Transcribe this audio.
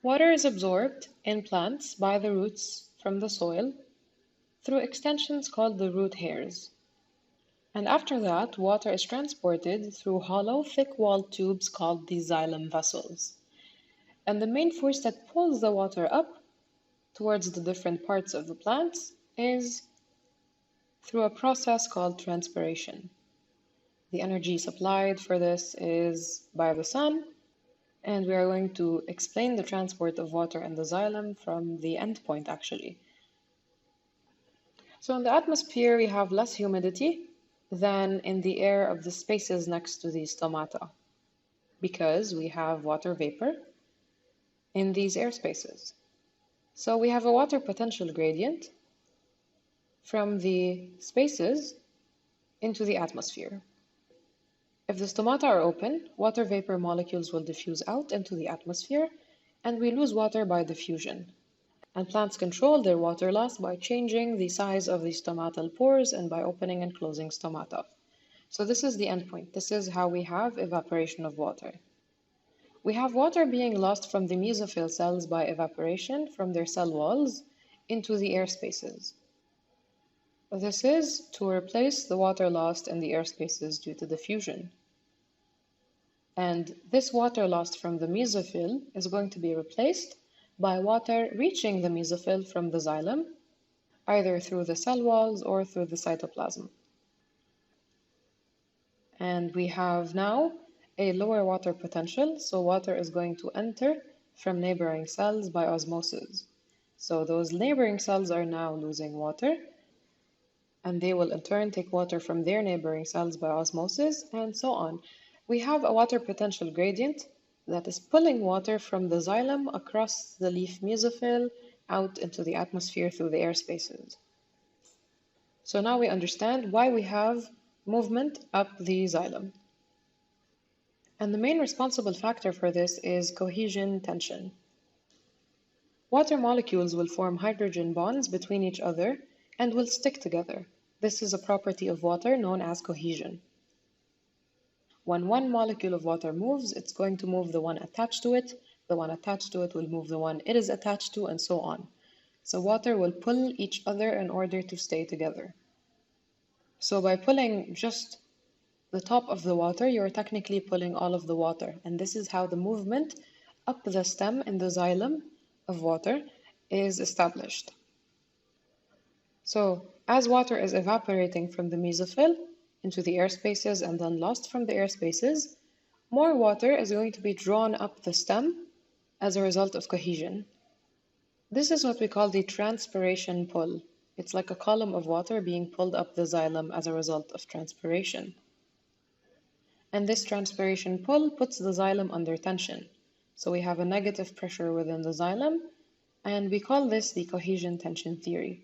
Water is absorbed in plants by the roots from the soil through extensions called the root hairs. And after that, water is transported through hollow, thick-walled tubes called the xylem vessels. And the main force that pulls the water up towards the different parts of the plants is through a process called transpiration. The energy supplied for this is by the sun, and we are going to explain the transport of water in the xylem from the end point actually. So in the atmosphere, we have less humidity than in the air of the spaces next to these stomata because we have water vapor in these air spaces. So we have a water potential gradient from the spaces into the atmosphere. If the stomata are open, water vapor molecules will diffuse out into the atmosphere, and we lose water by diffusion. And plants control their water loss by changing the size of the stomatal pores and by opening and closing stomata. So this is the endpoint. This is how we have evaporation of water. We have water being lost from the mesophyll cells by evaporation from their cell walls into the air spaces. This is to replace the water lost in the air spaces due to diffusion. And this water lost from the mesophyll is going to be replaced by water reaching the mesophyll from the xylem, either through the cell walls or through the cytoplasm. And we have now a lower water potential, so water is going to enter from neighboring cells by osmosis. So those neighboring cells are now losing water, and they will in turn take water from their neighboring cells by osmosis, and so on. We have a water potential gradient that is pulling water from the xylem across the leaf mesophyll out into the atmosphere through the air spaces. So now we understand why we have movement up the xylem. And the main responsible factor for this is cohesion tension. Water molecules will form hydrogen bonds between each other and will stick together. This is a property of water known as cohesion. When one molecule of water moves, it's going to move the one attached to it. The one attached to it will move the one it is attached to, and so on. So water will pull each other in order to stay together. So by pulling just the top of the water, you're technically pulling all of the water. And this is how the movement up the stem in the xylem of water is established. So as water is evaporating from the mesophyll into the air spaces and then lost from the air spaces, more water is going to be drawn up the stem as a result of cohesion. This is what we call the transpiration pull. It's like a column of water being pulled up the xylem as a result of transpiration. And this transpiration pull puts the xylem under tension. So we have a negative pressure within the xylem, and we call this the cohesion tension theory.